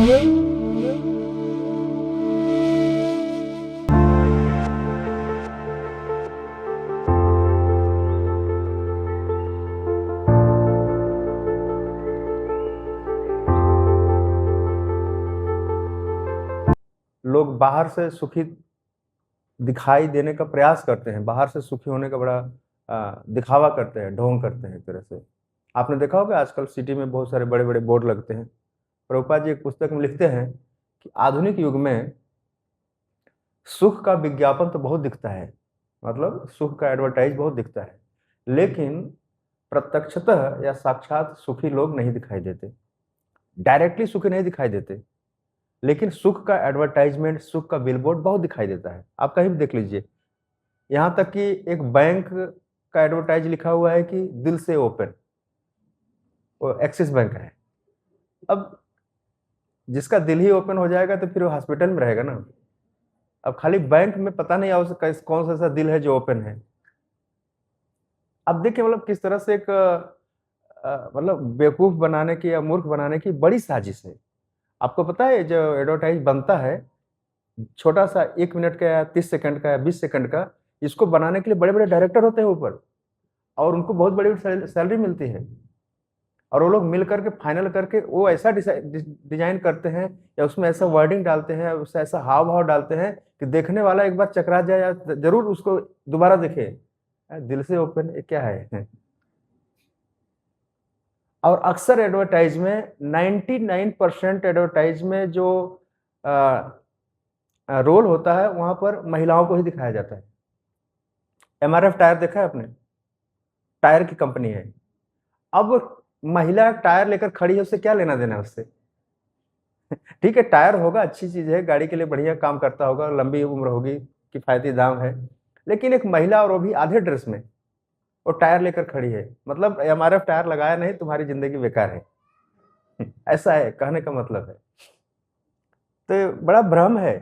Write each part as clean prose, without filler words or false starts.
लोग बाहर से सुखी दिखाई देने का प्रयास करते हैं, बाहर से सुखी होने का बड़ा दिखावा करते हैं, ढोंग करते हैं एक तरह से। आपने देखा होगा आजकल सिटी में बहुत सारे बड़े-बड़े बोर्ड लगते हैं। प्रभुपाद जी एक पुस्तक में लिखते हैं कि आधुनिक युग में सुख का विज्ञापन तो बहुत दिखता है, मतलब सुख का एडवर्टाइज बहुत दिखता है, लेकिन प्रत्यक्षतः या साक्षात सुखी लोग नहीं दिखाई देते, डायरेक्टली सुखी नहीं दिखाई देते। लेकिन सुख का एडवर्टाइजमेंट, सुख का बिलबोर्ड बहुत दिखाई देता है। आप कहीं भी देख लीजिए। यहाँ तक कि एक बैंक का एडवर्टाइज लिखा हुआ है कि दिल से ओपन, वो एक्सिस बैंक है। अब जिसका दिल ही ओपन हो जाएगा तो फिर वो हॉस्पिटल में रहेगा ना। अब खाली बैंक में पता नहीं कौन सा ऐसा दिल है जो ओपन है। अब देखिए मतलब किस तरह से एक मतलब बेवकूफ बनाने की या मूर्ख बनाने की बड़ी साजिश है। आपको पता है जो एडवर्टाइज बनता है, छोटा सा 1 मिनट का या 30 सेकंड का या 20 सेकंड का, इसको बनाने के लिए बड़े-बड़े डायरेक्टर होते हैं ऊपर और उनको बहुत बड़ी सैलरी मिलती है। और वो लोग मिल करके फाइनल करके वो ऐसा डिजाइन करते हैं या उसमें ऐसा वर्डिंग डालते हैं, उससे ऐसा हाव-भाव डालते हैं कि देखने वाला एक बार चकरा जाए या ज़रूर उसको दोबारा देखे। दिल से ओपन ये क्या है? और अक्सर एडवर्टाइज में 99% एडवर्टाइज में जो अ रोल होता है वहाँ पर महिलाओं को ही दिखाया जाता है। एमआरएफ टायर देखा है आपने? टायर की कंपनी है। अब महिला टायर लेकर खड़ी है, उससे क्या लेना-देना है उससे? ठीक है, टायर होगा, अच्छी चीज़ है, गाड़ी के लिए बढ़िया काम करता होगा, लंबी उम्र होगी, किफ़ायती दाम है। लेकिन एक महिला और वो भी आधे ड्रेस में, वो टायर लेकर खड़ी है। मतलब एमआरएफ टायर लगाया नहीं, तुम्हारी ज़िंदगी बेकार है। ऐसा है, कहने का मतलब है। तो ये बड़ा भ्रम है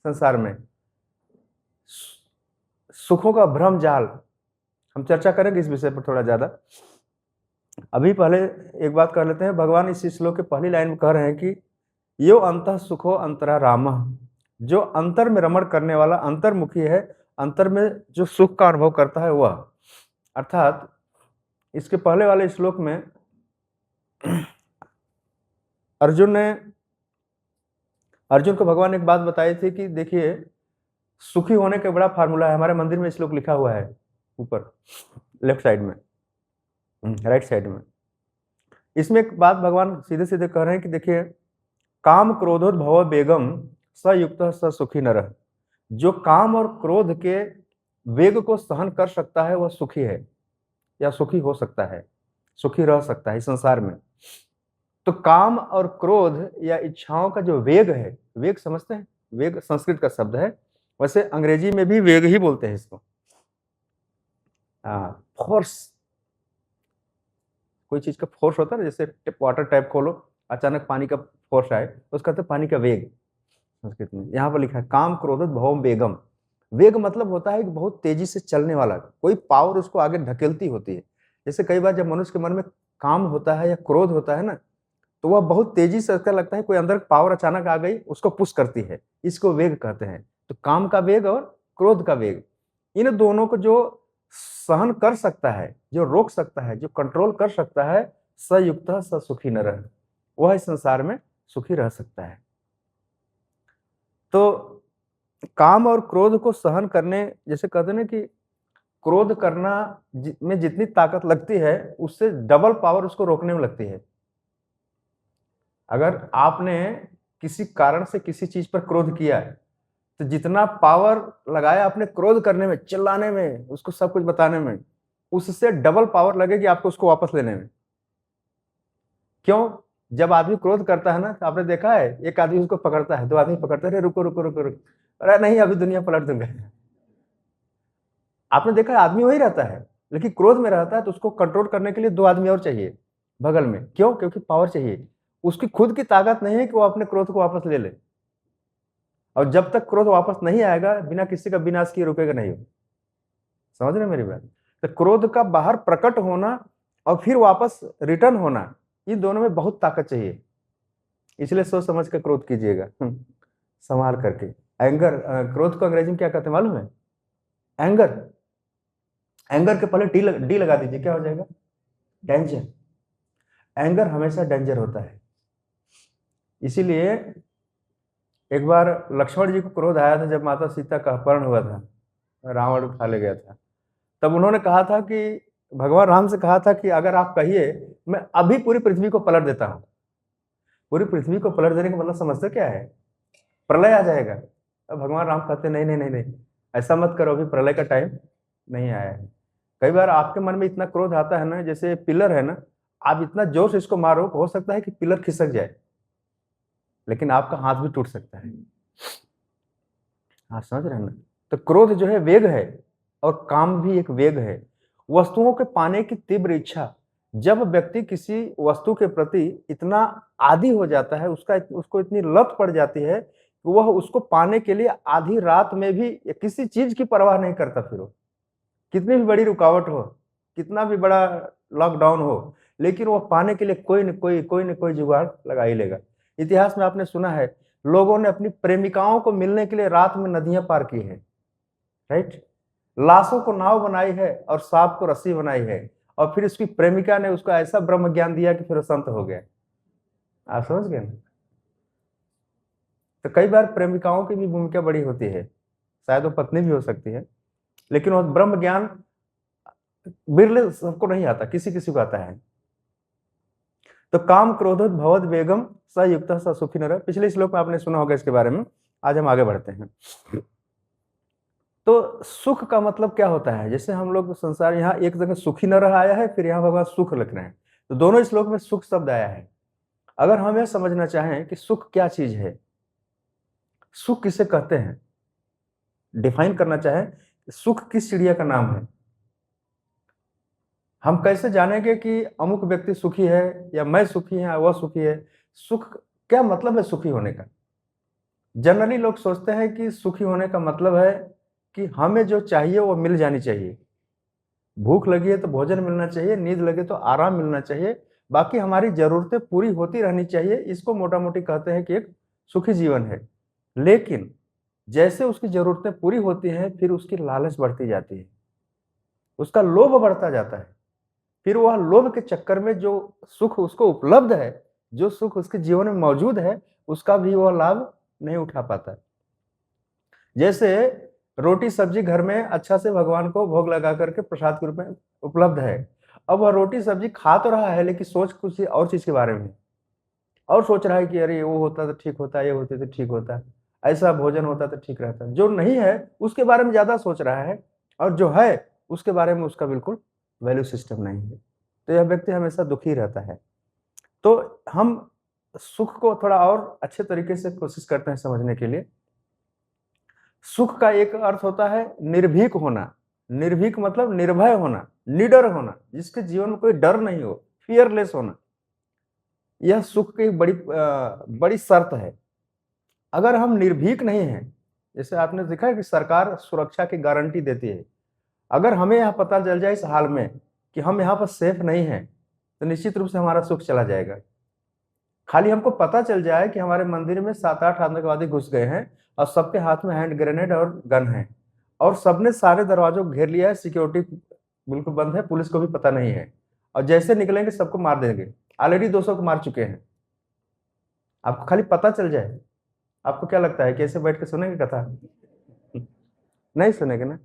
संसार में। सुखों का भ्रम जाल, हम चर्चा करेंगे इस विषय पर थोड़ा ज़्यादा। अभी पहले एक बात कर लेते हैं, भगवान इस श्लोक के पहली लाइन में कह रहे हैं कि यो अंतः सुखो अंतरा रामः, जो अंतर में रमण करने वाला अंतर्मुखी है, अंतर में जो सुख का अनुभव करता है वह। अर्थात इसके पहले वाले श्लोक में अर्जुन को भगवान ने एक बात बताई थी कि देखिए सुखी होने का बड़ा फार्मूला है। हमारे मंदिर में श्लोक लिखा हुआ है ऊपर लेफ्ट साइड में, राइट साइड में। इसमें एक बात भगवान सीधे-सीधे कह रहे हैं कि देखिए काम क्रोधोद्भव वेगम स युक्तः स सुखी नरः। जो काम और क्रोध के वेग को सहन कर सकता है वह सुखी है या सुखी हो सकता है, सुखी रह सकता है इस संसार में। तो काम और क्रोध या इच्छाओं का जो वेग है, वेग समझते हैं? वेग संस्कृत का शब्द है, वैसे अंग्रेजी में भी वेग ही बोलते हैं इसको। फोर्स, कोई चीज़ का फोर्स होता है ना, जैसे वाटर टैप खोलो, अचानक पानी का फोर्स आए, तो उसको कहते हैं पानी का वेग संस्कृत में। यहाँ पर लिखा है काम क्रोधोद्भवम वेगम। वेग मतलब होता है कि बहुत तेजी से चलने वाला, कोई पावर उसको आगे ढकेलती होती है। जैसे कई बार जब मनुष्य के मन में काम होता है या क्रोध होता है ना, तो वह बहुत तेजी से ऐसा लगता है कोई अंदर पावर अचानक आ गई, उसको पुश करती है, इसको वेग कहते हैं। तो काम का वेग और क्रोध का वेग, इन दोनों को जो सहन कर सकता है, जो रोक सकता है, जो कंट्रोल कर सकता है, स युक्तः स सुखी नरः, वह इस संसार में सुखी रह सकता है। तो काम और क्रोध को सहन करने, जैसे कहते हैं ना कि क्रोध करना में जितनी ताकत लगती है, उससे डबल पावर उसको रोकने में लगती है। अगर आपने किसी कारण से किसी चीज पर क्रोध किया है, तो जितना पावर लगाया आपने क्रोध करने में, चिल्लाने में, उसको सब कुछ बताने में, उससे डबल पावर लगेगी आपको उसको वापस लेने में। क्यों? जब आदमी क्रोध करता है ना, तो आपने देखा है एक आदमी उसको पकड़ता है, 2 आदमी पकड़ते हैं, अरे रुको रुको रुको रुको, अरे नहीं अभी दुनिया पलट दूंगा। आपने देखा है आदमी वही रहता है, लेकिन क्रोध में रहता है तो उसको कंट्रोल करने के लिए 2 आदमी और चाहिए बगल में। क्यों? क्योंकि पावर चाहिए। उसकी खुद की ताकत नहीं है कि वो अपने क्रोध को वापस ले ले। और जब तक क्रोध वापस नहीं आएगा, बिना किसी का विनाश किए रुकेगा नहीं वो। समझ रहे हैं मेरी बात? तो क्रोध का बाहर प्रकट होना और फिर वापस रिटर्न होना, इन दोनों में बहुत ताकत चाहिए। इसलिए सोच समझ कर क्रोध कीजिएगा, संभाल करके। एंगर, क्रोध को अंग्रेजी में क्या कहते हैं मालूम है? एंगर। एंगर के पहले डी लगा दीजिए, क्या हो जाएगा? डेंजर। एंगर हमेशा डेंजर होता है। इसीलिए एक बार लक्ष्मण जी को क्रोध आया था जब माता सीता का अपहरण हुआ था, रावण उठा ले गया था। तब उन्होंने कहा था कि भगवान राम से कहा था कि अगर आप कहिए मैं अभी पूरी पृथ्वी को पलट देता हूं। पूरी पृथ्वी को पलट देने का मतलब समझते क्या है? प्रलय आ जाएगा। अब भगवान राम कहते नहीं नहीं नहीं नहीं, ऐसा मत करो, अभी प्रलय का टाइम नहीं आया है। कई बार आपके मन में इतना क्रोध आता है ना, जैसे पिलर है ना, आप इतना जोर से इसको मारो, हो सकता है कि पिलर खिसक जाए, लेकिन आपका हाथ भी टूट सकता है। हाँ, समझ रहे हैं ना? तो क्रोध जो है वेग है, और काम भी एक वेग है। वस्तुओं के पाने की तीव्र इच्छा। जब व्यक्ति किसी वस्तु के प्रति इतना आदी हो जाता है, उसको इतनी लत पड़ जाती है कि वह उसको पाने के लिए आधी रात में भी किसी चीज की परवाह नहीं करता। फिर वो कितनी भी बड़ी रुकावट हो, कितना भी बड़ा लॉकडाउन हो, लेकिन वो पाने के लिए कोई न कोई जुगाड़ लगा ही लेगा। इतिहास में आपने सुना है, लोगों ने अपनी प्रेमिकाओं को मिलने के लिए रात में नदियां पार की है, राइट? लाशों को नाव बनाई है और सांप को रस्सी बनाई है, और फिर उसकी प्रेमिका ने उसको ऐसा ब्रह्म ज्ञान दिया कि फिर वो संत हो गया। आप समझ गए ना? तो कई बार प्रेमिकाओं की भी भूमिका बड़ी होती है, शायद वो पत्नी भी हो सकती है, लेकिन वो ब्रह्म ज्ञान बिरले सबको नहीं आता, किसी किसी को आता है। तो काम क्रोधोत भवद वेगम स युक्त स सुखी नर, पिछले श्लोक में आपने सुना होगा इसके बारे में। आज हम आगे बढ़ते हैं। तो सुख का मतलब क्या होता है? जैसे हम लोग संसार, यहाँ एक जगह सुखी न रह आया है, फिर यहाँ भगवान सुख लिख रहे हैं, तो दोनों श्लोक में सुख शब्द आया है। अगर हम यह समझना चाहें कि सुख क्या चीज है, सुख किसे कहते हैं, डिफाइन करना चाहें, सुख किस चिड़िया का नाम है, हम कैसे जानेंगे कि अमुक व्यक्ति सुखी है या मैं सुखी है वह सुखी है? सुख क्या मतलब है सुखी होने का? जनरली लोग सोचते हैं कि सुखी होने का मतलब है कि हमें जो चाहिए वो मिल जानी चाहिए। भूख लगी है तो भोजन मिलना चाहिए, नींद लगे तो आराम मिलना चाहिए, बाकी हमारी जरूरतें पूरी होती रहनी चाहिए। इसको मोटा मोटी कहते हैं कि एक सुखी जीवन है। लेकिन जैसे उसकी जरूरतें पूरी होती हैं, फिर उसकी लालच बढ़ती जाती है, उसका लोभ बढ़ता जाता है। फिर वह लोभ के चक्कर में जो सुख उसको उपलब्ध है, जो सुख उसके जीवन में मौजूद है, उसका भी वह लाभ नहीं उठा पाता। जैसे रोटी सब्जी घर में अच्छा से भगवान को भोग लगा करके प्रसाद के रूप में उपलब्ध है, अब वह रोटी सब्जी खा तो रहा है, लेकिन सोच कुछ और चीज के बारे में, और सोच रहा है कि अरे वो होता तो ठीक होता, ये होते तो ठीक होता, ऐसा भोजन होता तो ठीक रहता। जो नहीं है उसके बारे में ज्यादा सोच रहा है, और जो है उसके बारे में उसका बिल्कुल वैल्यू सिस्टम नहीं है। तो यह व्यक्ति हमेशा दुखी रहता है। तो हम सुख को थोड़ा और अच्छे तरीके से कोशिश करते हैं समझने के लिए। सुख का एक अर्थ होता है निर्भीक होना। निर्भीक मतलब निर्भय होना, निडर होना, जिसके जीवन में कोई डर नहीं हो, फियरलेस होना। यह सुख की बड़ी शर्त है। अगर हम निर्भीक नहीं हैं, जैसे आपने देखा है कि सरकार सुरक्षा की गारंटी देती है, अगर हमें यह पता चल जाए इस हाल में कि हम यहाँ पर सेफ नहीं हैं, तो निश्चित रूप से हमारा सुख चला जाएगा। खाली हमको पता चल जाए कि हमारे मंदिर में 7-8 आतंकवादी घुस गए हैं, और सबके हाथ में हैंड ग्रेनेड और गन है, और सबने सारे दरवाजों को घेर लिया है, सिक्योरिटी बिल्कुल बंद है, पुलिस को भी पता नहीं है, और जैसे निकलेंगे सबको मार देंगे। ऑलरेडी 200 को मार चुके हैं। आपको खाली पता चल जाए, आपको क्या लगता है, कैसे बैठ के सुनेंगे कथा? नहीं सुनेंगे ना।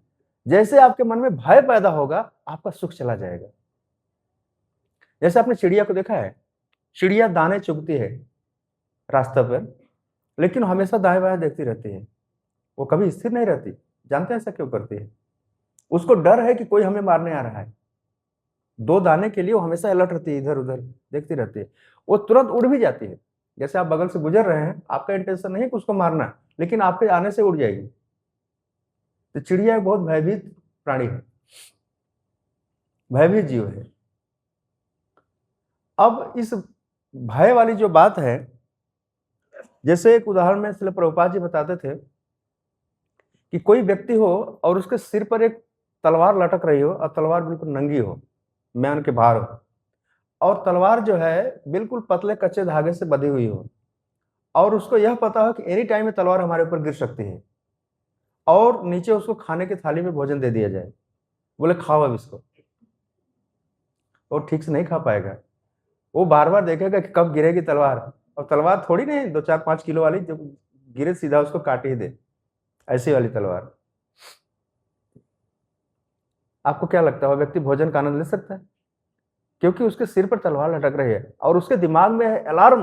जैसे आपके मन में भय पैदा होगा, आपका सुख चला जाएगा। जैसे आपने चिड़िया को देखा है, चिड़िया दाने चुगती है रास्ते पर, लेकिन हमेशा दाएं बाएं देखती रहती है, वो कभी स्थिर नहीं रहती। जानते हैं ऐसा क्यों करती है? उसको डर है कि कोई हमें मारने आ रहा है। 2 दाने के लिए वो हमेशा अलर्ट रहती है, इधर उधर देखती रहती है। वो तुरंत उड़ भी जाती है। जैसे आप बगल से गुजर रहे हैं, आपका इंटेंशन नहीं है कि उसको मारना, लेकिन आपके आने से उड़ जाएगी। तो चिड़िया एक बहुत भयभीत प्राणी है, भयभीत जीव है। अब इस भय वाली जो बात है, जैसे एक उदाहरण में श्रील प्रभुपाद जी बताते थे कि कोई व्यक्ति हो और उसके सिर पर एक तलवार लटक रही हो, और तलवार बिल्कुल नंगी हो, म्यान के बाहर हो, और तलवार जो है बिल्कुल पतले कच्चे धागे से बंधी हुई हो, और उसको यह पता हो कि एनी टाइम में तलवार हमारे ऊपर गिर सकती है, और नीचे उसको खाने की थाली में भोजन दे दिया जाए, बोले खाओ अब इसको, वो ठीक से नहीं खा पाएगा। वो बार बार देखेगा कि कब गिरेगी तलवार, और तलवार थोड़ी नहीं 2-4-5 किलो वाली, जब गिरे सीधा उसको काट ही दे, ऐसी वाली तलवार। आपको क्या लगता है, वो व्यक्ति भोजन का आनंद ले सकता है? क्योंकि उसके सिर पर तलवार लटक रही है और उसके दिमाग में है अलार्म,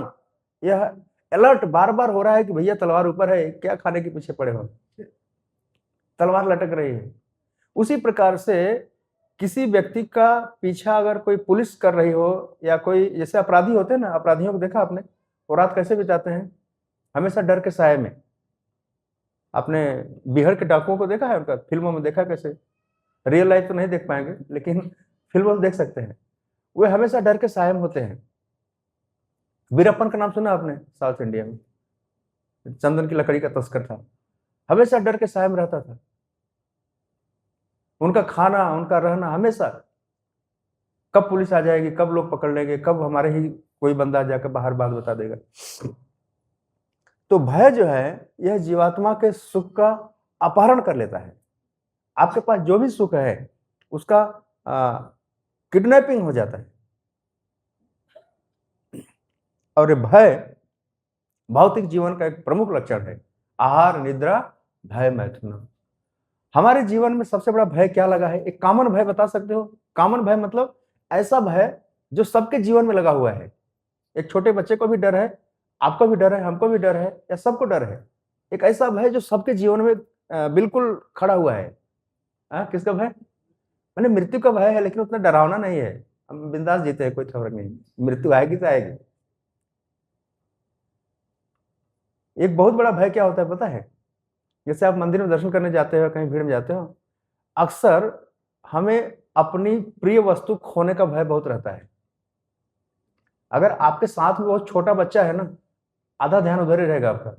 यह अलर्ट बार बार हो रहा है कि भैया तलवार ऊपर है, क्या खाने के पीछे पड़े हो, तलवार लटक रही है। उसी प्रकार से किसी व्यक्ति का पीछा अगर कोई पुलिस कर रही हो, या कोई जैसे अपराधी होते हैं ना, अपराधियों को देखा आपने, वो रात कैसे बिताते हैं? हमेशा डर के साए में। आपने बिहार के डाकुओं को देखा है, उनका फिल्मों में देखा कैसे? रियल लाइफ तो नहीं देख पाएंगे, लेकिन फिल्मों में देख सकते हैं। वे हमेशा डर के साए में होते हैं। वीरप्पन का नाम सुना आपने? साउथ इंडिया में चंदन की लकड़ी का तस्कर था, हमेशा डर के साए में रहता था। उनका खाना, उनका रहना हमेशा, कब पुलिस आ जाएगी, कब लोग पकड़ लेंगे, कब हमारे ही कोई बंदा जाकर बाहर बात बता देगा। तो भय जो है, यह जीवात्मा के सुख का अपहरण कर लेता है। आपके पास जो भी सुख है उसका किडनैपिंग हो जाता है। और ये भय भौतिक जीवन का एक प्रमुख लक्षण है। आहार, निद्रा, भय, मैथुन। हमारे जीवन में सबसे बड़ा भय क्या लगा है? एक कॉमन भय बता सकते हो? कॉमन भय मतलब ऐसा भय जो सबके जीवन में लगा हुआ है। एक छोटे बच्चे को भी डर है, आपको भी डर है, हमको भी डर है, या सबको डर है। एक ऐसा भय जो सबके जीवन में बिल्कुल खड़ा हुआ है। किसका भय? मैंने मृत्यु का भय है, लेकिन उतना डरावना नहीं है। हम बिंदास जीते हैं, कोई फर्क नहीं। मृत्यु आएगी तो आएगी। एक बहुत बड़ा भय क्या होता है पता है? जैसे आप मंदिर में दर्शन करने जाते हो, कहीं भीड़ में जाते हो, अक्सर हमें अपनी प्रिय वस्तु खोने का भय बहुत रहता है। अगर आपके साथ में बहुत छोटा बच्चा है ना, आधा ध्यान उधर ही रहेगा आपका।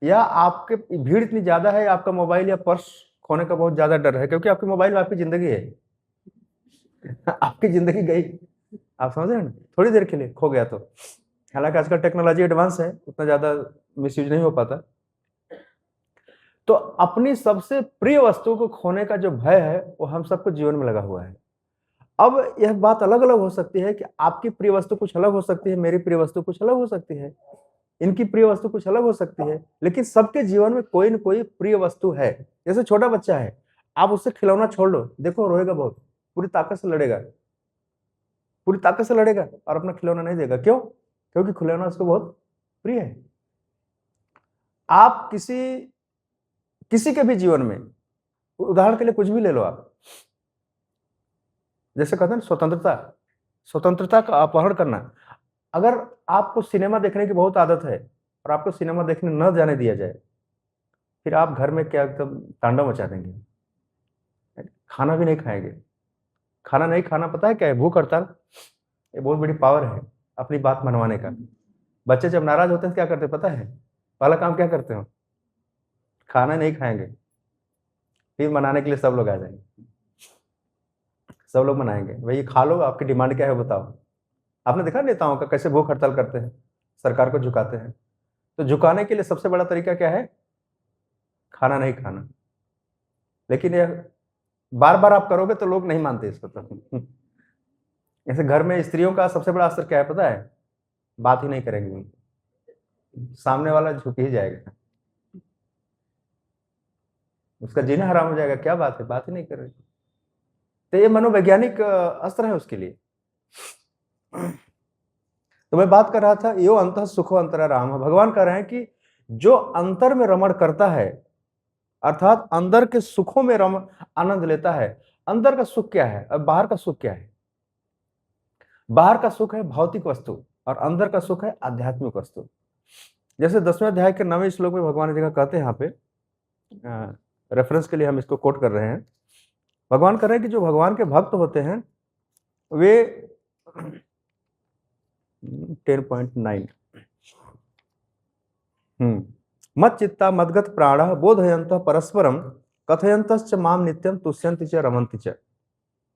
या आपके भीड़ इतनी ज्यादा है, आपका मोबाइल या पर्स खोने का बहुत ज्यादा डर है, क्योंकि आपकी मोबाइल में आपकी जिंदगी है। आपकी जिंदगी गई, आप समझ रहे हैं ना, थोड़ी देर के लिए खो गया तो। हालांकि आजकल टेक्नोलॉजी एडवांस है, उतना ज्यादा मिसयूज नहीं हो पाता। तो अपनी सबसे प्रिय वस्तु को खोने का जो भय है, वो हम सबको जीवन में लगा हुआ है। अब यह बात अलग अलग हो सकती है कि आपकी प्रिय वस्तु कुछ अलग हो सकती है, मेरी प्रिय वस्तु कुछ अलग हो सकती है, इनकी प्रिय वस्तु कुछ अलग हो सकती है, लेकिन सबके जीवन में कोई न कोई प्रिय वस्तु है। जैसे छोटा बच्चा है, आप उससे खिलौना छोड़ लो, देखो रोएगा बहुत, पूरी ताकत से लड़ेगा, पूरी ताकत से लड़ेगा और अपना खिलौना नहीं देगा। क्यों? क्योंकि खिलौना उसको बहुत प्रिय है। आप किसी के भी जीवन में, उदाहरण के लिए कुछ भी ले लो आप, जैसे कहते हैं स्वतंत्रता, स्वतंत्रता का अपहरण करना। अगर आपको सिनेमा देखने की बहुत आदत है और आपको सिनेमा देखने न जाने दिया जाए, फिर आप घर में क्या एकदम तांडव मचा देंगे, खाना भी नहीं खाएंगे। खाना नहीं खाना पता है क्या है? भूख हड़ताल। ये बहुत बड़ी पावर है अपनी बात मनवाने का। बच्चे जब नाराज होते हैं क्या करते पता है? पहला काम क्या करते हो? खाना नहीं खाएंगे, फिर मनाने के लिए सब लोग आ जाएंगे, सब लोग मनाएंगे, भाई खा लो, आपकी डिमांड क्या है बताओ। आपने देखा नेताओं का कैसे भूख हड़ताल करते हैं, सरकार को झुकाते हैं। तो झुकाने के लिए सबसे बड़ा तरीका क्या है? खाना नहीं खाना। लेकिन यह बार बार आप करोगे तो लोग नहीं मानते इसको। तो जैसे घर में स्त्रियों का सबसे बड़ा असर क्या है पता है? बात ही नहीं करेंगे, सामने वाला झुक ही जाएगा, उसका जीना हराम हो जाएगा। क्या बात है, बात ही नहीं कर रहे। तो ये मनोवैज्ञानिक अस्त्र है उसके लिए। तो मैं बात कर रहा था, यो अंतः सुखो अंतरा राम। भगवान कह रहे हैं कि जो अंतर में रमण करता है, अर्थात अंदर के सुखों में आनंद लेता है। अंदर का सुख क्या है और बाहर का सुख क्या है? बाहर का सुख है भौतिक वस्तु और अंदर का सुख है आध्यात्मिक वस्तु। जैसे 10वें अध्याय के 9वें श्लोक में भगवान जगह कहते हैं, यहाँ पे रेफरेंस के लिए हम इसको कोट कर रहे हैं। भगवान कह रहे हैं कि जो भगवान के भक्त होते हैं वे 10.9 मत चित्ता मदगत प्राणः बोधयन्तः परस्परम कथयन्तश्च माम नित्यम तुष्यन्ति च रमन्ति च।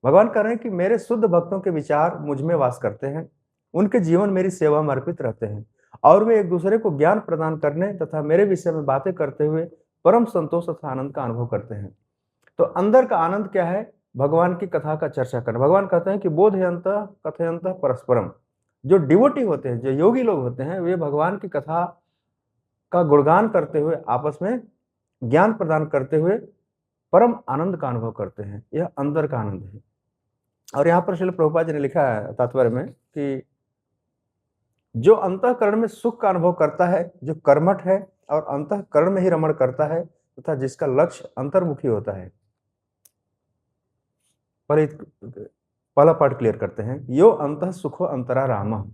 भगवान कह रहे हैं कि मेरे शुद्ध भक्तों के विचार मुझ में वास करते हैं, उनके जीवन मेरी सेवा में अर्पित रहते हैं और वे एक दूसरे को ज्ञान प्रदान करने तथा मेरे विषय में बातें करते हुए परम संतोष तथा आनंद का अनुभव करते हैं। तो अंदर का आनंद क्या है? भगवान की कथा का चर्चा करना। भगवान कहते हैं कि बोधयन्तः कथयन्तः परस्परम। जो डिवोटी होते हैं, जो योगी लोग होते हैं, वे भगवान की कथा का गुणगान करते हुए आपस में ज्ञान प्रदान करते हुए परम आनंद का अनुभव करते हैं। यह अंदर का आनंद है। और यहाँ पर श्रील प्रभुपाद जी ने लिखा है तात्पर्य में कि जो अंतःकरण में सुख का अनुभव करता है, जो कर्मठ है और अंतःकरण में ही रमण करता है तथा जिसका लक्ष्य अंतर्मुखी होता है। पहला पार्ट क्लियर करते हैं। यो अंतः सुखो अंतरा राम।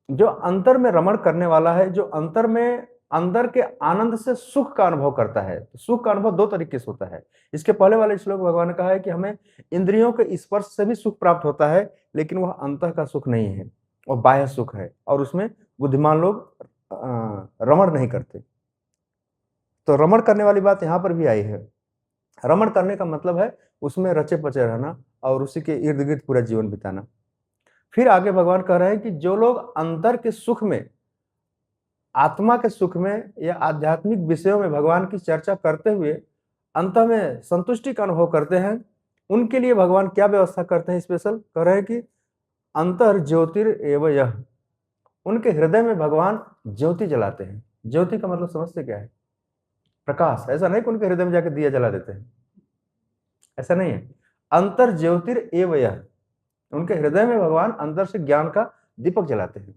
जो अंतर में रमण करने वाला है, जो अंतर में अंदर के आनंद से सुख का अनुभव करता है। तो सुख का अनुभव दो तरीके से होता है। इसके पहले वाले श्लोक भगवान ने कहा है कि हमें इंद्रियों के स्पर्श से भी सुख प्राप्त होता है, लेकिन वह अंतः का सुख नहीं है, वह बाह्य सुख है, और उसमें बुद्धिमान लोग रमण नहीं करते। तो रमण करने वाली बात यहाँ पर भी आई है। रमण करने का मतलब है उसमें रचे पचे रहना और उसी के इर्द गिर्द पूरा जीवन बिताना। फिर आगे भगवान कह रहे हैं कि जो लोग अंतर के सुख में, आत्मा के सुख में या आध्यात्मिक विषयों में भगवान की चर्चा करते हुए अंत में संतुष्टि का अनुभव करते हैं, उनके लिए भगवान क्या व्यवस्था करते हैं? स्पेशल कह रहे हैं कि अंतर ज्योतिर्एव यह। उनके हृदय में भगवान ज्योति जलाते हैं। ज्योति का मतलब समझते क्या है? प्रकाश। ऐसा नहीं कि उनके हृदय में जाकर दिया जला देते हैं, ऐसा नहीं है। अंतर ज्योतिर्एव यह, उनके हृदय में भगवान अंदर से ज्ञान का दीपक जलाते हैं।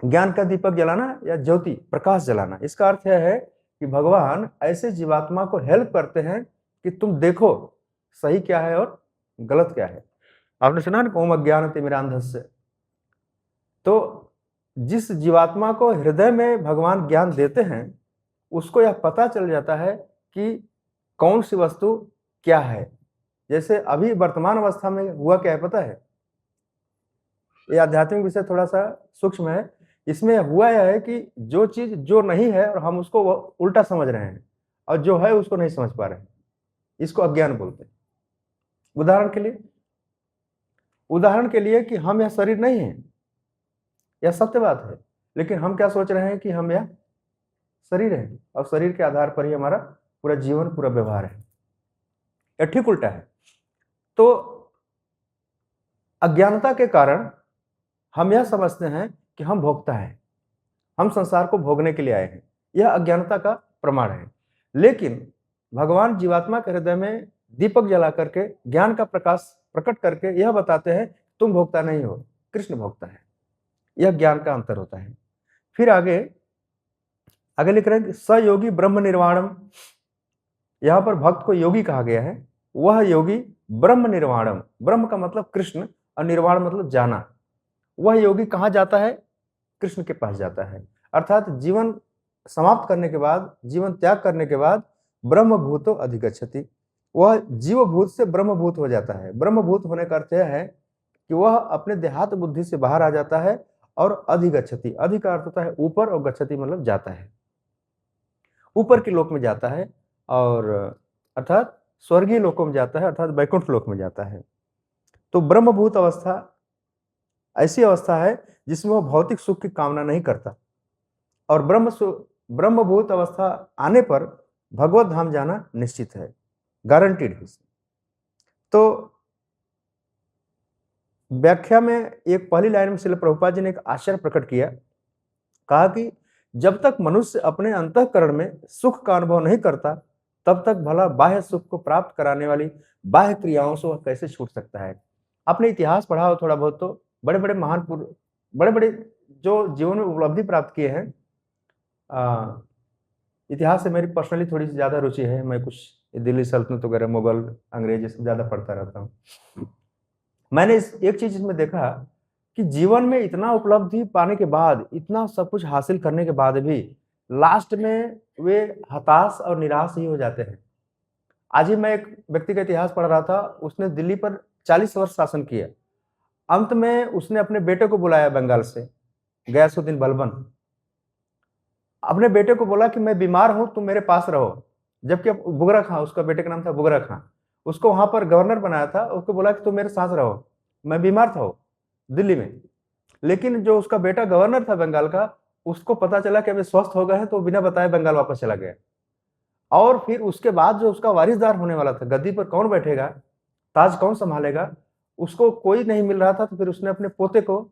ज्ञान का दीपक जलाना या ज्योति प्रकाश जलाना, इसका अर्थ यह है कि भगवान ऐसे जीवात्मा को हेल्प करते हैं कि तुम देखो सही क्या है और गलत क्या है। आपने सुना ना, ओम अज्ञानतिमिरान्धस्य। तो जिस जीवात्मा को हृदय में भगवान ज्ञान देते हैं, उसको यह पता चल जाता है कि कौन सी वस्तु क्या है। जैसे अभी वर्तमान अवस्था में हुआ क्या है पता है? ये आध्यात्मिक विषय थोड़ा सा सूक्ष्म है। इसमें हुआ यह है कि जो चीज जो नहीं है और हम उसको उल्टा समझ रहे हैं, और जो है उसको नहीं समझ पा रहे हैं, इसको अज्ञान बोलते हैं। उदाहरण के लिए कि हम यह शरीर नहीं है, यह सत्य बात है, लेकिन हम क्या सोच रहे हैं कि हम यह शरीर है, और शरीर के आधार पर ही हमारा पूरा जीवन, पूरा व्यवहार है। यह ठीक उल्टा है। तो अज्ञानता के कारण हम यह समझते हैं कि हम भोक्ता हैं, हम संसार को भोगने के लिए आए हैं। यह अज्ञानता का प्रमाण है। लेकिन भगवान जीवात्मा के हृदय में दीपक जला करके, ज्ञान का प्रकाश प्रकट करके यह बताते हैं तुम भोक्ता नहीं हो, कृष्ण भोक्ता है। यह ज्ञान का अंतर होता है। फिर आगे लिख रहे हैं कि स योगी ब्रह्म निर्वाणम। यहां पर भक्त को योगी कहा गया है। वह योगी ब्रह्म निर्वाणम, ब्रह्म का मतलब कृष्ण और निर्वाण मतलब जाना। वह योगी कहां जाता है? कृष्ण के पास जाता है। अर्थात जीवन समाप्त करने के बाद, जीवन त्याग करने के बाद ब्रह्मभूतो अधिगच्छति, वह जीवभूत से ब्रह्मभूत हो जाता है। ब्रह्मभूत होने का अर्थ यह है कि वह अपने देहात बुद्धि से बाहर आ जाता है और अधिगच्छति, अधि का अर्थ होता है ऊपर और गच्छति मतलब जाता है, ऊपर के लोक में जाता है, और अर्थात स्वर्गीय लोकों में जाता है, अर्थात वैकुंठ लोक में जाता है। तो ब्रह्मभूत अवस्था ऐसी अवस्था है जिसमें वह भौतिक सुख की कामना नहीं करता, और ब्रह्मभूत अवस्था आने पर भगवत धाम जाना निश्चित है, गारंटीड है। तो व्याख्या में एक पहली लाइन में श्रील प्रभुपाद जी ने एक आश्चर्य प्रकट किया। कहा कि जब तक मनुष्य अपने अंतःकरण में सुख का अनुभव नहीं करता, तब तक भला बाह्य सुख को प्राप्त कराने वाली बाह्य क्रियाओं से वह कैसे छूट सकता है। आपने इतिहास पढ़ा हो थोड़ा बहुत, तो बड़े बड़े महान पुरुष, बड़े बड़े जो जीवन में उपलब्धि प्राप्त किए हैं, इतिहास से मेरी पर्सनली थोड़ी सी ज्यादा रुचि है। मैं कुछ दिल्ली सल्तनत वगैरह, मुगल, अंग्रेज, ये सब ज्यादा पढ़ता रहता हूँ। मैंने एक चीज इसमें देखा कि जीवन में इतना उपलब्धि पाने के बाद, इतना सब कुछ हासिल करने के बाद भी लास्ट में वे हताश और निराश ही हो जाते हैं। आज ही मैं एक व्यक्ति का इतिहास पढ़ रहा था, उसने दिल्ली पर 40 वर्ष शासन किया। अंत में उसने अपने बेटे को बुलाया बंगाल से, गयासुद्दीन बलबन। अपने बेटे को बोला कि मैं बीमार हूं, तुम मेरे पास रहो। जबकि बुगरा खां, उसका बेटे का नाम था बुगरा खां, उसको वहां पर गवर्नर बनाया था। उसको बोला कि तुम मेरे साथ रहो, मैं बीमार था दिल्ली में। लेकिन जो उसका बेटा गवर्नर था बंगाल का, उसको पता चला कि अभी स्वस्थ हो गए हैं, तो बिना बताए बंगाल वापस चला गया। और फिर उसके बाद जो उसका वारिसदार होने वाला था, गद्दी पर कौन बैठेगा, ताज कौन संभालेगा, उसको कोई नहीं मिल रहा था, तो फिर उसने अपने पोते को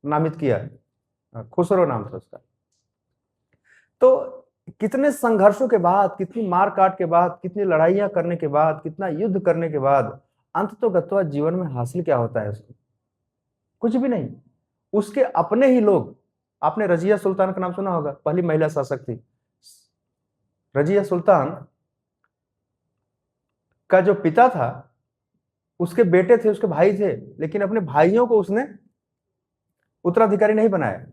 नामित किया, खुसरो नाम था उसका। तो कितने संघर्षों के बाद, कितनी मार काट के बाद, कितनी लड़ाइयां करने के बाद, कितना युद्ध करने के बाद अंततोगत्वा जीवन में हासिल क्या होता है उसको? कुछ भी नहीं। उसके अपने ही लोग, आपने रजिया सुल्तान का नाम सुना होगा, पहली महिला शासक थी। रजिया सुल्तान का जो पिता था, उसके बेटे थे, उसके भाई थे, लेकिन अपने भाइयों को उसने उत्तराधिकारी नहीं बनाया।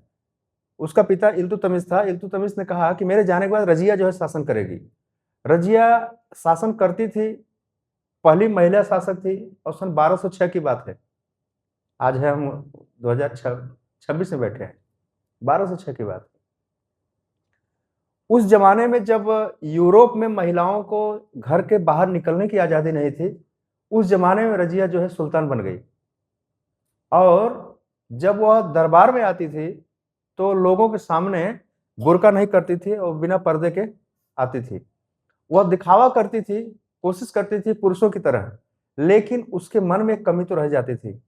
उसका पिता इल्तुतमिश था। इल्तुतमिश ने कहा कि मेरे जाने के बाद रजिया जो है शासन करेगी। रजिया शासन करती थी, पहली महिला शासक थी, और सन 1206 की बात है। आज है हम 2026 में बैठे हैं, 1206 की बात। उस जमाने में जब यूरोप में महिलाओं को घर के बाहर निकलने की आजादी नहीं थी, उस जमाने में रजिया जो है सुल्तान बन गई। और जब वह दरबार में आती थी तो लोगों के सामने बुर्का नहीं करती थी और बिना पर्दे के आती थी। वह दिखावा करती थी, कोशिश करती थी पुरुषों की तरह, लेकिन उसके मन में एक कमी तो रह जाती थी।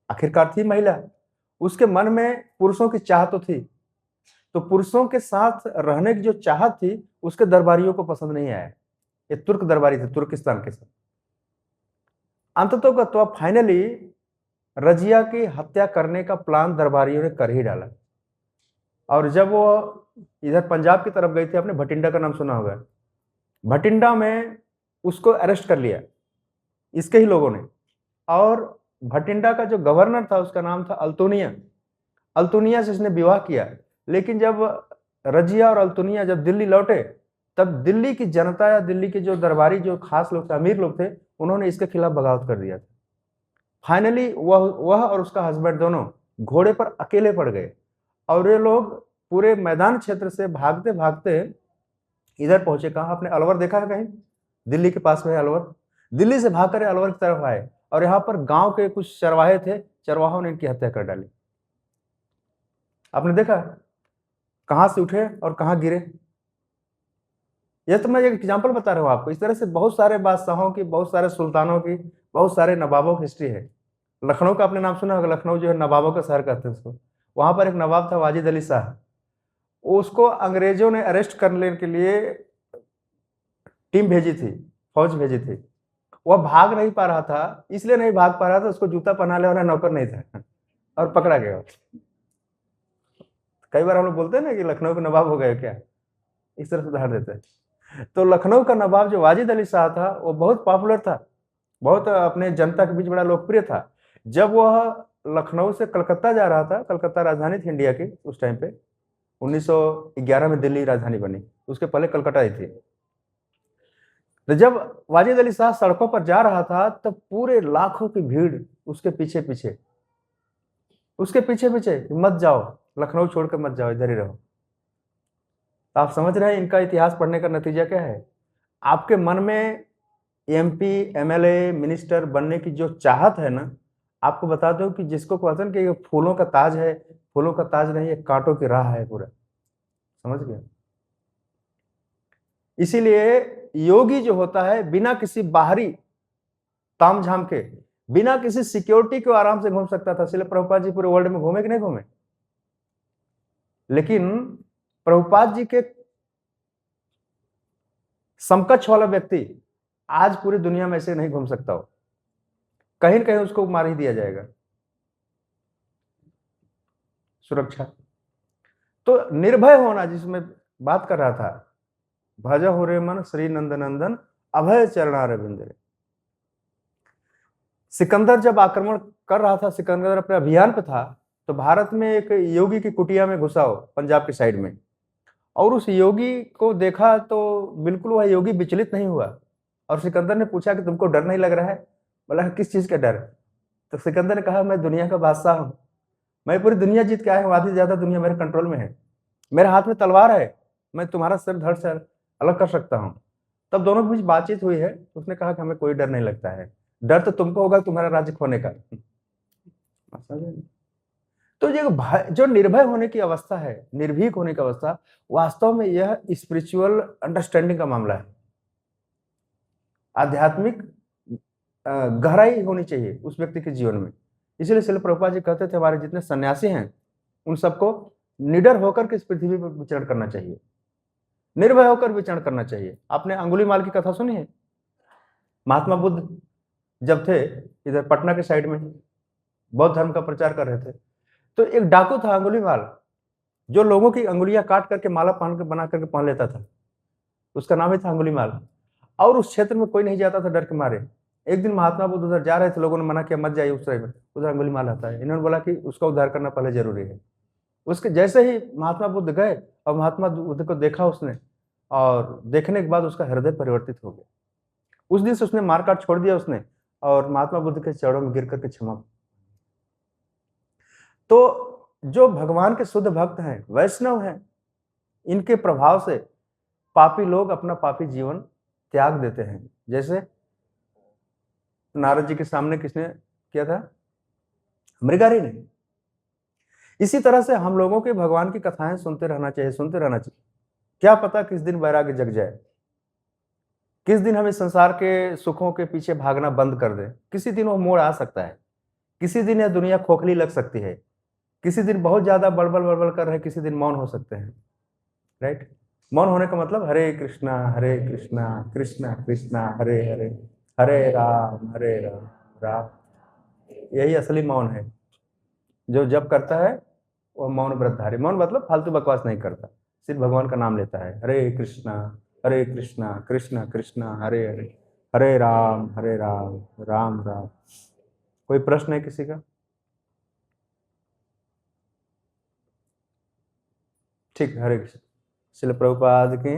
आखिरकार थी महिला, उसके मन में पुरुषों की चाह तो थी। तो पुरुषों के साथ रहने की जो चाहत थी, उसके दरबारियों को पसंद नहीं आया। ये तुर्क दरबारी थे, तुर्किस्तान के साथ। अंततः फाइनली रजिया की हत्या करने का प्लान दरबारियों ने कर ही डाला। और जब वो इधर पंजाब की तरफ गई थी, आपने भटिंडा का नाम सुना होगा, भटिंडा में उसको अरेस्ट कर लिया इसके ही लोगों ने। और भटिंडा का जो गवर्नर था, उसका नाम था अल्तुनिया। अल्तुनिया से इसने विवाह किया। लेकिन जब रजिया और अल्तुनिया जब दिल्ली लौटे, तब दिल्ली की जनता या दिल्ली के जो दरबारी, जो खास लोग थे, अमीर लोग थे, उन्होंने इसके खिलाफ बगावत कर दिया था। फाइनली वह और उसका हस्बैंड दोनों घोड़े पर अकेले पड़ गए। और ये लोग पूरे मैदान क्षेत्र से भागते भागते इधर पहुंचे। कहाँ? आपने अलवर देखा है कहीं? दिल्ली के पास में है अलवर। दिल्ली से भागकर अलवर की तरफ आए, और यहाँ पर गांव के कुछ चरवाहे थे, चरवाहों ने इनकी हत्या कर डाली। आपने देखा कहां से उठे और कहां गिरे? यह तो मैं एक एग्जाम्पल बता रहा हूं आपको। इस तरह से बहुत सारे बादशाहों की, बहुत सारे सुल्तानों की, बहुत सारे नवाबों की हिस्ट्री है। लखनऊ का आपने नाम सुना होगा, लखनऊ जो है नवाबों का शहर कहते हैं उसको। वहां पर एक नवाब था, वाजिद अली शाह। उसको अंग्रेजों ने अरेस्ट करने के लिए टीम भेजी थी, फौज भेजी थी। वह भाग नहीं पा रहा था, इसलिए नहीं भाग पा रहा था, उसको जूता पहनाने वाला नौकर नहीं था, और पकड़ा गया। कई बार हम लोग बोलते हैं ना कि लखनऊ के नवाब हो गए क्या, इस तरह से उदाहरण देते हैं। तो लखनऊ का नवाब जो वाजिद अली शाह था, वो बहुत पॉपुलर था, बहुत अपने जनता के बीच बड़ा लोकप्रिय था। जब वह लखनऊ से कलकत्ता जा रहा था, कलकत्ता राजधानी थी इंडिया की उस टाइम पे, 1911 में दिल्ली राजधानी बनी, उसके पहले कलकत्ता ही थी। तो जब वाजिद अली शाह सड़कों पर जा रहा था, तब पूरे लाखों की भीड़ उसके पीछे पीछे, मत जाओ, लखनऊ छोड़कर मत जाओ, इधर ही रहो। आप समझ रहे हैं इनका इतिहास पढ़ने का नतीजा क्या है? आपके मन में एमपी, एमएलए, मिनिस्टर बनने की जो चाहत है ना, आपको बता दो कि जिसको कहते हैं कि ये फूलों का ताज है, फूलों का ताज नहीं, ये कांटों की राह है पूरा। समझ गए? इसीलिए योगी जो होता है, बिना किसी बाहरी तामझाम के, बिना किसी सिक्योरिटी के आराम से घूम सकता था। इसलिए प्रभुपाद जी पूरे वर्ल्ड में घूमे कि नहीं घूमे? लेकिन प्रभुपाद जी के समकक्ष वाला व्यक्ति आज पूरी दुनिया में ऐसे नहीं घूम सकता हो, कहीं न कहीं उसको मार ही दिया जाएगा। सुरक्षा तो निर्भय होना, जिसमें बात कर रहा था, भज हो रे मन श्री नंदनंदन अभय चरणारविंद। सिकंदर जब आक्रमण कर रहा था, सिकंदर अपने अभियान पे था, तो भारत में एक योगी की कुटिया में घुसा हो, पंजाब की साइड में। और उस योगी को देखा तो बिल्कुल वह योगी विचलित नहीं हुआ। और सिकंदर ने पूछा कि तुमको डर नहीं लग रहा है? बोला किस चीज का डर? तो सिकंदर ने कहा मैं दुनिया का बादशाह हूं, मैं पूरी दुनिया जीत के आया हूं, आधी से ज्यादा दुनिया मेरे कंट्रोल में है, मेरे हाथ में तलवार है, मैं तुम्हारा सिर धड़ से अलग कर सकता हूं। तब दोनों के बीच बातचीत हुई है, उसने कहा कि हमें कोई डर नहीं लगता है, डर तो तुमको होगा तुम्हारा राज्य खोने का। तो जो निर्भय होने की अवस्था है, निर्भीक होने की अवस्था, वास्तव में यह स्पिरिचुअल अंडरस्टैंडिंग का मामला है। आध्यात्मिक गहराई होनी चाहिए उस व्यक्ति के जीवन में। इसलिए श्रील प्रभुपाद जी कहते थे हमारे जितने सन्यासी हैं उन सबको निडर होकर के इस पृथ्वी पर विचरण करना चाहिए, निर्भय होकर विचरण करना चाहिए। आपने अंगुलीमाल की कथा सुनी है? महात्मा बुद्ध जब थे इधर पटना के साइड में बौद्ध धर्म का प्रचार कर रहे थे, तो एक डाकू था अंगुलीमाल, जो लोगों की अंगुलियां काट करके माला पहन के बना करके पहन लेता था। उसका नाम ही था अंगुलीमाल। और उस क्षेत्र में कोई नहीं जाता था डर के मारे। एक दिन महात्मा बुद्ध उधर जा रहे थे, लोगों ने मना किया मत जाइए उस तरह में, उधर अंगुलीमाल आता है। इन्होंने बोला कि उसका उद्धार करना पहले जरूरी है। उसके जैसे ही महात्मा बुद्ध गए और महात्मा बुद्ध को देखा उसने, और देखने के बाद उसका हृदय परिवर्तित हो गया। उस दिन से उसने मारकाट छोड़ दिया उसने, और महात्मा बुद्ध के चरणों में गिर करके क्षमा। तो जो भगवान के शुद्ध भक्त हैं, वैष्णव हैं, इनके प्रभाव से पापी लोग अपना पापी जीवन त्याग देते हैं। जैसे नारद जी के सामने किसने किया था? मृगारी ने। इसी तरह से हम लोगों के भगवान की कथाएं सुनते रहना चाहिए, सुनते रहना चाहिए। क्या पता किस दिन वैराग्य जग जाए, किस दिन हम इस संसार के सुखों के पीछे भागना बंद कर दें। किसी दिन वो मोड़ आ सकता है, किसी दिन यह दुनिया खोखली लग सकती है, किसी दिन बहुत ज्यादा बड़बड़ बड़बड़ कर रहे, किसी दिन मौन हो सकते हैं। राइट? मौन होने का मतलब हरे कृष्णा कृष्णा कृष्णा हरे हरे, हरे राम राम। यही असली मौन है। जो जप करता है वो मौन व्रतधारी। मौन मतलब फालतू बकवास नहीं करता, सिर्फ भगवान का नाम लेता है। हरे कृष्णा कृष्णा कृष्णा हरे हरे, हरे राम राम राम। कोई प्रश्न है किसी का? ठीक है, हरे कृष्ण। श्रील प्रभुपाद की